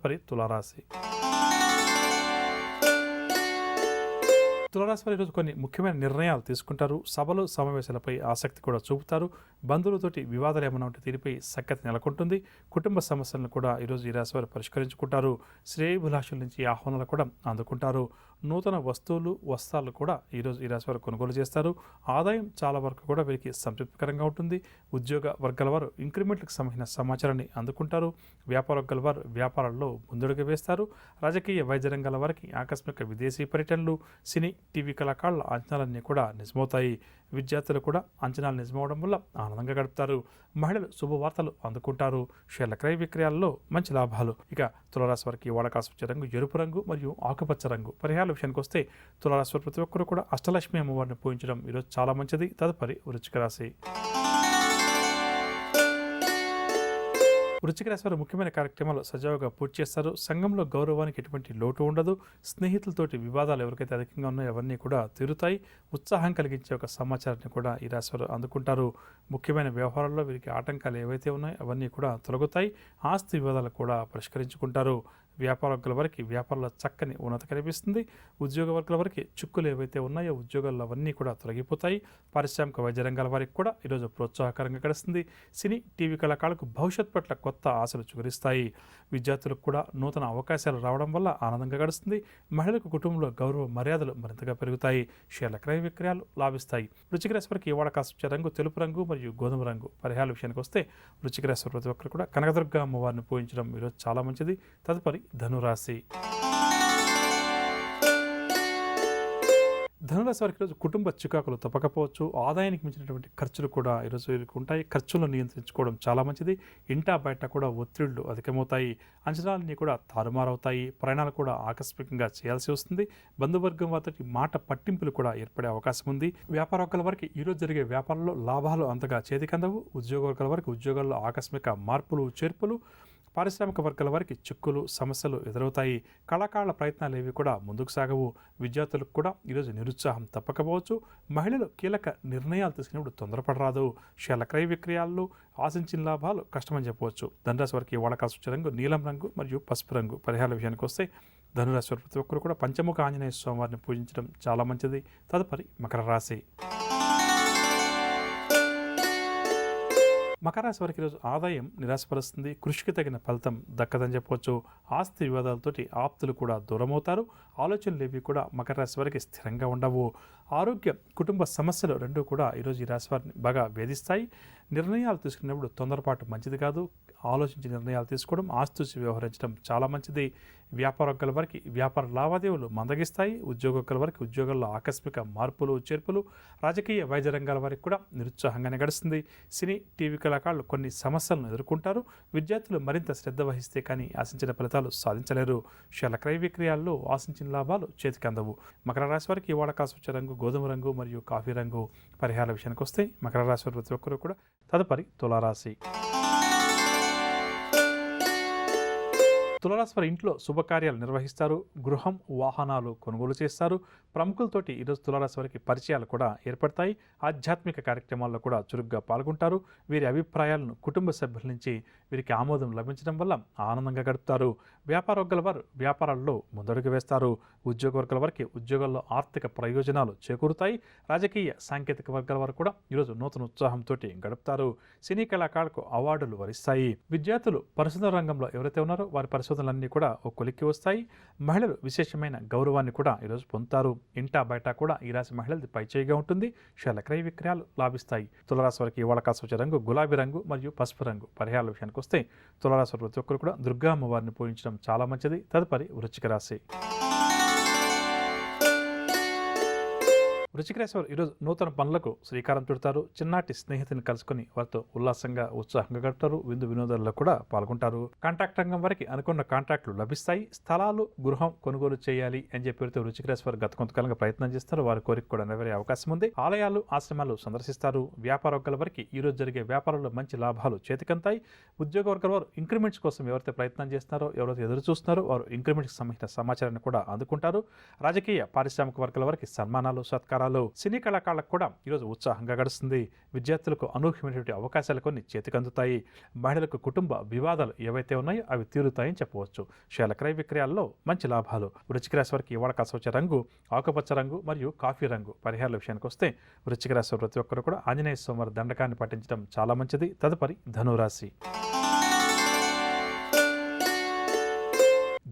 తదుపరి తులారాశి. తులారాశి వారు ఈరోజు కొన్ని ముఖ్యమైన నిర్ణయాలు తీసుకుంటారు. సభలు సమావేశాలపై ఆసక్తి కూడా చూపుతారు. బంధువులతోటి వివాదాలు ఏమైనా ఉంటే తీరిపై సఖ్యత నెలకొంటుంది. కుటుంబ సమస్యలను కూడా ఈరోజు ఈ రాశి వారు పరిష్కరించుకుంటారు. శ్రేయోభిలాషుల నుంచి ఆహ్వానాలు కూడా అందుకుంటారు. నూతన వస్తువులు వస్త్రాలు కూడా ఈరోజు ఈ రాశి వారు కొనుగోలు చేస్తారు. ఆదాయం చాలా వరకు కూడా వీరికి సంతృప్తికరంగా ఉంటుంది. ఉద్యోగ వర్గాల వారు ఇంక్రిమెంట్లకు సంబంధించిన సమాచారాన్ని అందుకుంటారు. వ్యాపార వర్గాల వారు వ్యాపారాల్లో ముందడుగు వేస్తారు. రాజకీయ వైద్య రంగాల వారికి ఆకస్మిక విదేశీ పర్యటనలు, సినీ టీవీ కళాకారుల అంచనాలన్నీ కూడా నిజమవుతాయి. విద్యార్థులు కూడా అంచనాలు నిజమవడం వల్ల ఆనందంగా గడుపుతారు. మహిళలు శుభవార్తలు అందుకుంటారు. షేర్ల క్రయ విక్రయాల్లో మంచి లాభాలు. ఇక తులారాశి వారికి వాడకాల్సి వచ్చే రంగు ఎరుపు రంగు మరియు ఆకుపచ్చ రంగు. పరిహారాల విషయానికి వస్తే తులారాశి వారు ప్రతి ఒక్కరు కూడా అష్టలక్ష్మి అమ్మవారిని పూజించడం ఈరోజు చాలా మంచిది. తదుపరి వృశ్చిక రాశి. వృశ్చిక రాశి వారు ముఖ్యమైన కార్యక్రమాలు సజావుగా పూర్తి చేస్తారు. సంఘంలో గౌరవానికి ఎటువంటి లోటు ఉండదు. స్నేహితులతోటి వివాదాలు ఎవరికైతే అధికంగా ఉన్నాయో అవన్నీ కూడా తీరుతాయి. ఉత్సాహం కలిగించే ఒక సమాచారాన్ని కూడా ఈ రాశి వారు అందుకుంటారు. ముఖ్యమైన వ్యవహారాల్లో వీరికి ఆటంకాలు ఏవైతే ఉన్నాయో అవన్నీ కూడా తొలగుతాయి. ఆస్తి వివాదాలు కూడా పరిష్కరించుకుంటారు. వ్యాపార వర్గాల వారికి వ్యాపారంలో చక్కని ఉన్నత కనిపిస్తుంది. ఉద్యోగ వర్గాల వారికి చిక్కులు ఏవైతే ఉన్నాయో ఉద్యోగాల్లో అవన్నీ కూడా తొలగిపోతాయి. పారిశ్రామిక వైద్య రంగాల వారికి కూడా ఈరోజు ప్రోత్సాహకరంగా గడుస్తుంది. సినీ టీవీ కళాకారులకు భవిష్యత్ పట్ల కొత్త ఆశలు చిగురిస్తాయి. విద్యార్థులకు కూడా నూతన అవకాశాలు రావడం వల్ల ఆనందంగా గడుస్తుంది. మహిళలకు కుటుంబంలో గౌరవ మర్యాదలు మరింతగా పెరుగుతాయి. షేర్ల క్రయ విక్రయాలు లాభిస్తాయి. వృశ్చిక రాశి వారికి వాడకాల్సి రంగు తెలుపు రంగు మరియు గోధుమ రంగు. పరిహారాల విషయానికి వస్తే వృశ్చిక రాశి వారు ప్రతి ఒక్కరు కూడా కనకదుర్గ అమ్మవారిని పూజించడం ఈరోజు చాలా మంచిది. తదుపరి ధనురాశి. ధనురాశి వారికి ఈరోజు కుటుంబ చికాకులు తప్పకపోవచ్చు. ఆదాయానికి మించినటువంటి ఖర్చులు కూడా ఈరోజు వీరికి ఉంటాయి. ఖర్చులను నియంత్రించుకోవడం చాలా మంచిది. ఇంటా బయట కూడా ఒత్తిళ్లు అధికమవుతాయి. అంచనాలన్నీ కూడా తారుమారవుతాయి. ప్రయాణాలు కూడా ఆకస్మికంగా చేయాల్సి వస్తుంది. బంధువర్గం వారికి మాట పట్టింపులు కూడా ఏర్పడే అవకాశం ఉంది. వ్యాపార వర్గాల వారికి ఈరోజు జరిగే వ్యాపారంలో లాభాలు అంతగా చేతికందవు. ఉద్యోగ వర్గాల వారికి ఉద్యోగాల్లో ఆకస్మిక మార్పులు చేర్పులు. పారిశ్రామిక వర్గాల వారికి చిక్కులు సమస్యలు ఎదురవుతాయి. కళాకారుల ప్రయత్నాలు ఏవి కూడా ముందుకు సాగవు. విద్యార్థులకు కూడా ఈరోజు నిరుత్సాహం తప్పకపోవచ్చు. మహిళలు కీలక నిర్ణయాలు తీసుకునేప్పుడు తొందరపడరాదు. షేర్ల క్రయ విక్రయాల్లో ఆశించిన లాభాలు కష్టమని చెప్పవచ్చు. ధనురాశి వారికి వాడకాల్సి వచ్చే రంగు నీలం రంగు మరియు పసుపు రంగు. పరిహారాల విషయానికి వస్తే ధనురాశి వారి ప్రతి ఒక్కరు కూడా పంచముఖ ఆంజనేయ స్వామివారిని పూజించడం చాలా మంచిది. తదుపరి మకర రాశి. మకర రాశి వారికి ఈరోజు ఆదాయం నిరాశపరుస్తుంది. కృషికి తగిన ఫలితం దక్కదని చెప్పవచ్చు. ఆస్తి వివాదాలతోటి ఆప్తులు కూడా దూరమవుతారు. ఆలోచనలు ఏవి కూడా మకర రాశి వారికి స్థిరంగా ఉండవు. ఆరోగ్యం కుటుంబ సమస్యలు రెండూ కూడా ఈరోజు ఈ రాశి వారిని బాగా వేధిస్తాయి. నిర్ణయాలు తీసుకునేప్పుడు తొందరపాటు మంచిది కాదు. ఆలోచించి నిర్ణయాలు తీసుకోవడం, ఆస్తుసి వ్యవహరించడం చాలా మంచిది. వ్యాపార వర్గాల వారికి వ్యాపార లావాదేవీలు మందగిస్తాయి. ఉద్యోగ వర్గాల వారికి ఉద్యోగాల్లో ఆకస్మిక మార్పులు చేర్పులు. రాజకీయ వైద్య రంగాల వారికి కూడా నిరుత్సాహంగానే గడుస్తుంది. సినీ టీవీ కళాకారులు కొన్ని సమస్యలను ఎదుర్కొంటారు. విద్యార్థులు మరింత శ్రద్ధ వహిస్తే కానీ ఆశించిన ఫలితాలు సాధించలేరు. షేర్ల క్రయ విక్రయాల్లో ఆశించిన లాభాలు చేతికి అందవు. మకర రాశి వారికి వాడకాల్సి వచ్చే రంగు గోధుమ రంగు మరియు కాఫీ రంగు. పరిహారాల విషయానికి వస్తే మకర రాశి వారి ప్రతి ఒక్కరు కూడా. తదుపరి తులారాశి. తులారాశి వారి ఇంట్లో శుభకార్యాలు నిర్వహిస్తారు. గృహం వాహనాలు కొనుగోలు చేస్తారు. ప్రముఖులతోటి ఈరోజు తులారాశి వారికి పరిచయాలు కూడా ఏర్పడతాయి. ఆధ్యాత్మిక కార్యక్రమాల్లో కూడా చురుగ్గా పాల్గొంటారు. వీరి అభిప్రాయాలను కుటుంబ సభ్యుల నుంచి వీరికి ఆమోదం లభించడం వల్ల ఆనందంగా గడుపుతారు. వ్యాపార వర్గాల వారు వ్యాపారాల్లో ముందడుగు వేస్తారు. ఉద్యోగ వర్గాల వారికి ఉద్యోగాల్లో ఆర్థిక ప్రయోజనాలు చేకూరుతాయి. రాజకీయ సాంకేతిక వర్గాల వారు కూడా ఈరోజు నూతన ఉత్సాహంతో గడుపుతారు. సినీ కళాకారులకు అవార్డులు వరిస్తాయి. విద్యార్థులు పరిశోధన రంగంలో ఎవరైతే ఉన్నారో వారి పరిశోధనలన్నీ కూడా ఒక కొలిక్కి వస్తాయి. మహిళలు విశేషమైన గౌరవాన్ని కూడా ఈరోజు పొందుతారు. ఇంటా బయట కూడా ఈ రాశి మహిళలది పైచేయిగా ఉంటుంది. షేర్ల క్రయ విక్రయాలు లాభిస్తాయి. తులారాశి వారికి వాడకాల్సి వచ్చే రంగు గులాబీ రంగు మరియు పసుపు రంగు. పరిహారాల విషయానికి వస్తే తులారాశి వారి ప్రతి ఒక్కరు కూడా దుర్గా అమ్మవారిని పూజించడం చాలా మంచిది. తదుపరి వృశ్చిక రాశి. వృశ్చిక రాశి వారు ఈరోజు నూతన పనులకు శ్రీకారం చుడతారు. చిన్నాటి స్నేహితుని కలుసుకుని వారితో ఉల్లాసంగా ఉత్సాహంగా గడుపుతారు. విందు వినోదాల్లో కూడా పాల్గొంటారు. కాంట్రాక్ట్ రంగం వారికి అనుకున్న కాంట్రాక్టులు లభిస్తాయి. స్థలాలు గృహం కొనుగోలు చేయాలి అని చెప్పి వృశ్చిక రాశి వారు గత కొంతకాలంగా ప్రయత్నం చేస్తారు. వారి కోరిక కూడా నెరవేరే అవకాశం ఉంది. ఆలయాలు ఆశ్రమాలు సందర్శిస్తారు. వ్యాపార వర్గాల వారికి ఈ రోజు జరిగే వ్యాపారంలో మంచి లాభాలు చేతికంతాయి. ఉద్యోగ వర్గాల వారు ఇంక్రిమెంట్స్ కోసం ఎవరైతే ప్రయత్నం చేస్తున్నారో ఎవరైతే ఎదురు చూస్తున్నారో వారు ఇంక్రిమెంట్స్కి సంబంధించిన సమాచారాన్ని కూడా అందుకుంటారు. రాజకీయ పారిశ్రామిక వర్గాల వారికి సన్మానాలు సత్కారాలు విశేషాలు. సినీ కళాకారులకు కూడా ఈరోజు ఉత్సాహంగా గడుస్తుంది. విద్యార్థులకు అనూహ్యమైనటువంటి అవకాశాలు కొన్ని చేతికందుతాయి. మహిళలకు కుటుంబ వివాదాలు ఏవైతే ఉన్నాయో అవి తీరుతాయని చెప్పవచ్చు. షేర్ల క్రయ విక్రయాల్లో మంచి లాభాలు. వృశ్చిక రాశి వారికి ఇవాళ కాస్త వచ్చే రంగు ఆకుపచ్చ రంగు మరియు కాఫీ రంగు. పరిహారాల విషయానికి వస్తే వృశ్చిక రాశి వారు ప్రతి ఒక్కరు కూడా ఆంజనేయ స్వామి దండకాన్ని పఠించడం చాలా మంచిది. తదుపరి ధనురాశి.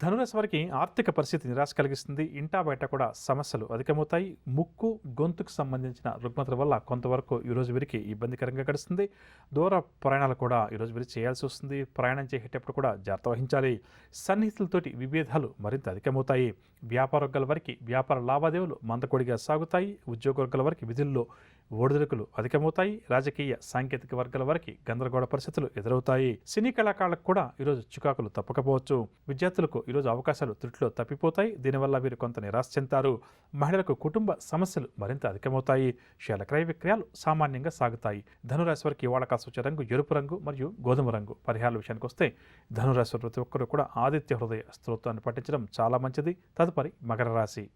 ధనురాశి వారికి ఆర్థిక పరిస్థితి నిరాశ కలిగిస్తుంది. ఇంటా బయట కూడా సమస్యలు అధికమవుతాయి. ముక్కు గొంతుకు సంబంధించిన రుగ్మతల వల్ల కొంతవరకు ఈరోజు వీరికి ఇబ్బందికరంగా గడుస్తుంది. దూర ప్రయాణాలు కూడా ఈరోజు వీరికి చేయాల్సి వస్తుంది. ప్రయాణం చేసేటప్పుడు కూడా జాగ్రత్త వహించాలి. సన్నిహితులతోటి విభేదాలు మరింత అధికమవుతాయి. వ్యాపార వర్గాల వారికి వ్యాపార లావాదేవీలు మందకొడిగా సాగుతాయి. ఉద్యోగ వర్గాల వారికి విధుల్లో ఒడిదుడుకులు అధికమవుతాయి. రాజకీయ సాంకేతిక వర్గాల వారికి గందరగోళ పరిస్థితులు ఎదురవుతాయి. సినీ కళాకారులకు కూడా ఈరోజు చికాకులు తప్పకపోవచ్చు. విద్యార్థులకు ఈరోజు అవకాశాలు త్రుటిలో తప్పిపోతాయి. దీనివల్ల వీరు కొంత నిరాశ చెందుతారు. మహిళలకు కుటుంబ సమస్యలు మరింత అధికమవుతాయి. షేర్ల క్రయ విక్రయాలు సామాన్యంగా సాగుతాయి. ధనురాశి వారికి ఇవాళ కాస్త వచ్చే రంగు ఎరుపు రంగు మరియు గోధుమ రంగు. పరిహారాల విషయానికి వస్తే ధనురాశి ప్రతి ఒక్కరు కూడా ఆదిత్య హృదయ స్తోత్రాన్ని పఠించడం చాలా మంచిది. తదుపరి మకర రాశి.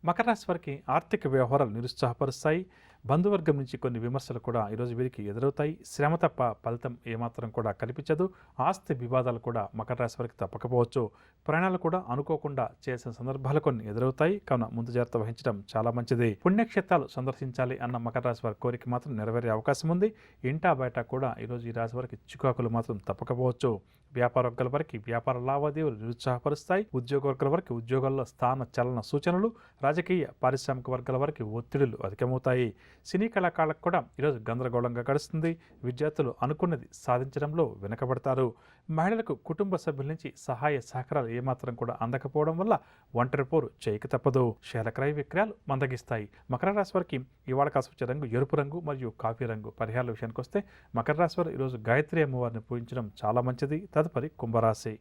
మకర రాశి వారికి ఆర్థిక వ్యవహారాలు నిరుత్సాహపరుస్తాయి. బంధువర్గం నుంచి కొన్ని విమర్శలు కూడా ఈరోజు వీరికి ఎదురవుతాయి. శ్రమ తప్ప ఫలితం ఏమాత్రం కూడా కనిపించదు. ఆస్తి వివాదాలు కూడా మకర రాశి వారికి తప్పకపోవచ్చు. ప్రయాణాలు కూడా అనుకోకుండా చేసిన సందర్భాలు కొన్ని ఎదురవుతాయి. కావున ముందు జాగ్రత్త వహించడం చాలా మంచిది. పుణ్యక్షేత్రాలు సందర్శించాలి అన్న మకర రాశి వారి కోరిక మాత్రం నెరవేరే అవకాశం ఉంది. ఇంటా బయట కూడా ఈరోజు ఈ రాశి వారికి చికాకులు మాత్రం తప్పకపోవచ్చు. వ్యాపార వర్గాల వారికి వ్యాపార లావాదేవీలు నిరుత్సాహపరుస్తాయి. ఉద్యోగ వర్గాల వారికి ఉద్యోగాల్లో స్థాన చలన సూచనలు. రాజకీయ పారిశ్రామిక వర్గాల వారికి ఒత్తిడులు అధికమవుతాయి. సినీ కళాకారులకు కూడా ఈరోజు గందరగోళంగా గడుస్తుంది. విద్యార్థులు అనుకున్నది సాధించడంలో వెనుకబడతారు. మహిళలకు కుటుంబ సభ్యుల నుంచి సహాయ సహకారాలు ఏమాత్రం కూడా అందకపోవడం వల్ల ఒంటరి పోరు చేయక తప్పదు. షేర్ల క్రయ విక్రయాలు మందగిస్తాయి. మకర రాశి వారికి ఇవాళ కాస్త వచ్చే రంగు ఎరుపు రంగు మరియు కాఫీ రంగు. పరిహారాల విషయానికి వస్తే మకర రాశి వారు ఈరోజు గాయత్రి అమ్మవారిని పూజించడం చాలా మంచిది. తదుపరి కుంభరాశి.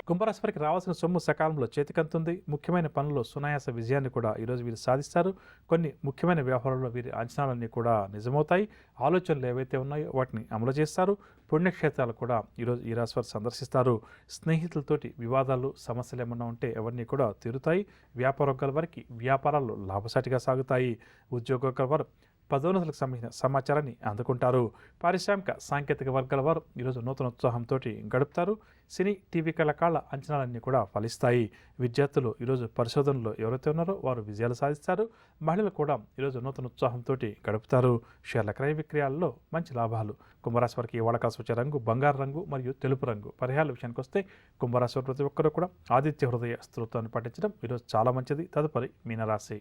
కుంభరాశి వారికి రావాల్సిన సొమ్ము సకాలంలో చేతికంతుంది. ముఖ్యమైన పనుల్లో సునాయాస విజయాన్ని కూడా ఈరోజు వీరు సాధిస్తారు. కొన్ని ముఖ్యమైన వ్యవహారాల్లో వీరి అంచనాలన్నీ కూడా నిజమవుతాయి. ఆలోచనలు ఏవైతే ఉన్నాయో వాటిని అమలు చేస్తారు. పుణ్యక్షేత్రాలు కూడా ఈరోజు ఈ రాశి వారు సందర్శిస్తారు. స్నేహితులతోటి వివాదాలు సమస్యలు ఏమన్నా ఉంటే అవన్నీ కూడా తీరుతాయి. వ్యాపార వర్గాల వారికి వ్యాపారాలు లాభసాటిగా సాగుతాయి. ఉద్యోగ వర్గాల వారు పదోన్నతులకు సంబంధించిన సమాచారాన్ని అందుకుంటారు. పారిశ్రామిక సాంకేతిక వర్గాల వారు ఈరోజు నూతన ఉత్సాహంతో గడుపుతారు. సినీ టీవీ కళాకారుల అంచనాలన్నీ కూడా ఫలిస్తాయి. విద్యార్థులు ఈరోజు పరిశోధనలో ఎవరైతే ఉన్నారో వారు విజయాలు సాధిస్తారు. మహిళలు కూడా ఈరోజు నూతన ఉత్సాహంతో గడుపుతారు. షేర్ల క్రయ విక్రయాల్లో మంచి లాభాలు. కుంభరాశి వారికి ఇవాళ కాస్త వచ్చే రంగు బంగారు రంగు మరియు తెలుపు రంగు. పరిహారాల విషయానికి వస్తే కుంభరాశి వారు ప్రతి ఒక్కరు కూడా ఆదిత్య హృదయ స్తోత్రాన్ని పఠించడం ఈరోజు చాలా మంచిది. తదుపరి మీనరాశి.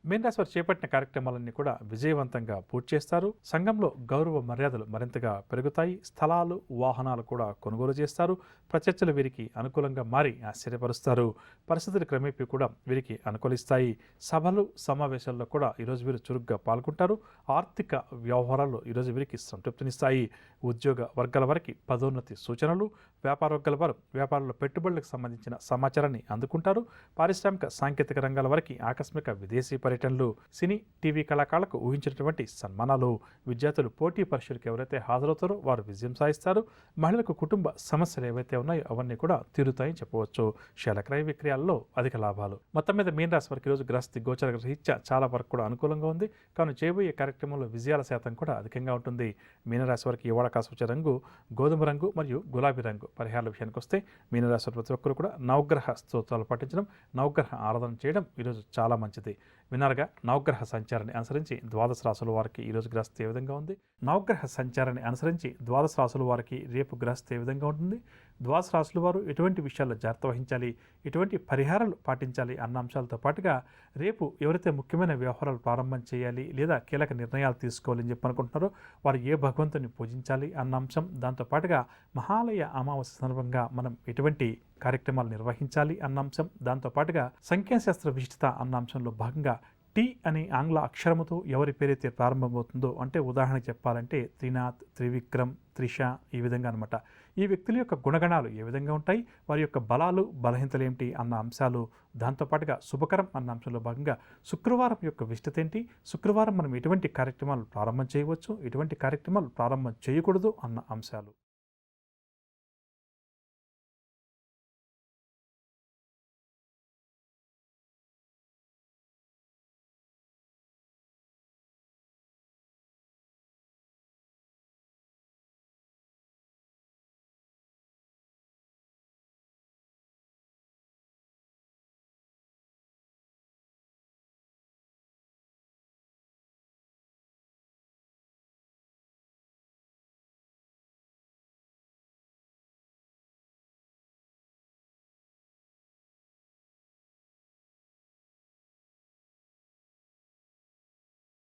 మీనరాశి వారు చేపట్టిన కార్యక్రమాలన్నీ కూడా విజయవంతంగా పూర్తి చేస్తారు. సంఘంలో గౌరవ మర్యాదలు మరింతగా పెరుగుతాయి. స్థలాలు వాహనాలు కూడా కొనుగోలు చేస్తారు. ప్రత్యర్థులు వీరికి అనుకూలంగా మారి ఆశ్చర్యపరుస్తారు. పరిస్థితులు క్రమేపీ కూడా వీరికి అనుకూలిస్తాయి. సభలు సమావేశాల్లో కూడా ఈరోజు వీరు చురుగ్గా పాల్గొంటారు. ఆర్థిక వ్యవహారాల్లో ఈరోజు వీరికి సంతృప్తినిస్తాయి. ఉద్యోగ వర్గాల వారికి పదోన్నతి సూచనలు. వ్యాపార వర్గాల వారు వ్యాపారంలో పెట్టుబడులకు సంబంధించిన సమాచారాన్ని అందుకుంటారు. పారిశ్రామిక సాంకేతిక రంగాల వారికి ఆకస్మిక విదేశీ పర్యటనలు. సినీ టీవీ కళాకారులకు ఊహించినటువంటి సన్మానాలు. విద్యార్థులు పోటీ పరీక్షలకు ఎవరైతే హాజరవుతారో వారు విజయం సాధిస్తారు. మహిళలకు కుటుంబ సమస్యలు ఏవైతే ఉన్నాయో అవన్నీ కూడా తీరుతాయని చెప్పవచ్చు. షేర్ల క్రయ విక్రయాల్లో అధిక లాభాలు. మొత్తం మీద మీనరాశి వారికి ఈరోజు గ్రహస్థితి గోచర రీత్యా చాలా వరకు కూడా అనుకూలంగా ఉంది. కానీ చేయబోయే కార్యక్రమంలో విజయాల శాతం కూడా అధికంగా ఉంటుంది. మీనరాశి వారికి ఇవాళ కాస్త వచ్చే రంగు గోధుమ రంగు మరియు గులాబీ రంగు. పరిహారాల విషయానికి వస్తే మీనరాశి ప్రతి ఒక్కరు కూడా నవగ్రహ స్తోత్రాలు పఠించడం, నవగ్రహ ఆరాధన చేయడం ఈరోజు చాలా మంచిది. విన్నారుగా నవగ్రహ సంచారాన్ని అనుసరించి ద్వాదశ రాశుల వారికి ఈరోజు గ్రహస్థితి ఏ విధంగా ఉంది. నవగ్రహ సంచారాన్ని అనుసరించి ద్వాదశ రాశుల వారికి రేపు గ్రహస్థితి ఏ విధంగా ఉంటుంది. ద్వాదశ రాశుల వారు ఎటువంటి విషయాల్లో జాగ్రత్త వహించాలి, ఎటువంటి పరిహారాలు పాటించాలి అన్న అంశాలతో పాటుగా రేపు ఎవరైతే ముఖ్యమైన వ్యవహారాలు ప్రారంభం చేయాలి లేదా కీలక నిర్ణయాలు తీసుకోవాలని చెప్పి అనుకుంటున్నారో వారు ఏ భగవంతుని పూజించాలి అన్న అంశం, దాంతోపాటుగా మహాలయ అమావాస్య సందర్భంగా మనం ఎటువంటి కార్యక్రమాలు నిర్వహించాలి అన్న అంశం, దాంతోపాటుగా సంఖ్యాశాస్త్ర విశిష్టత అన్న అంశంలో భాగంగా టీ అనే ఆంగ్ల అక్షరముతో ఎవరి పేరైతే ప్రారంభమవుతుందో, అంటే ఉదాహరణకు చెప్పాలంటే త్రినాథ్, త్రివిక్రమ్, త్రిష, ఈ విధంగా అనమాట. ఈ వ్యక్తుల యొక్క గుణగణాలు ఏ విధంగా ఉంటాయి, వారి యొక్క బలాలు బలహీనతలు ఏమిటి అన్న అంశాలు, దాంతోపాటుగా శుభకరం అన్న అంశంలో భాగంగా శుక్రవారం యొక్క విశిష్టత ఏంటి, శుక్రవారం మనం ఎటువంటి కార్యక్రమాలు ప్రారంభం చేయవచ్చు, ఎటువంటి కార్యక్రమాలు ప్రారంభం చేయకూడదు అన్న అంశాలు.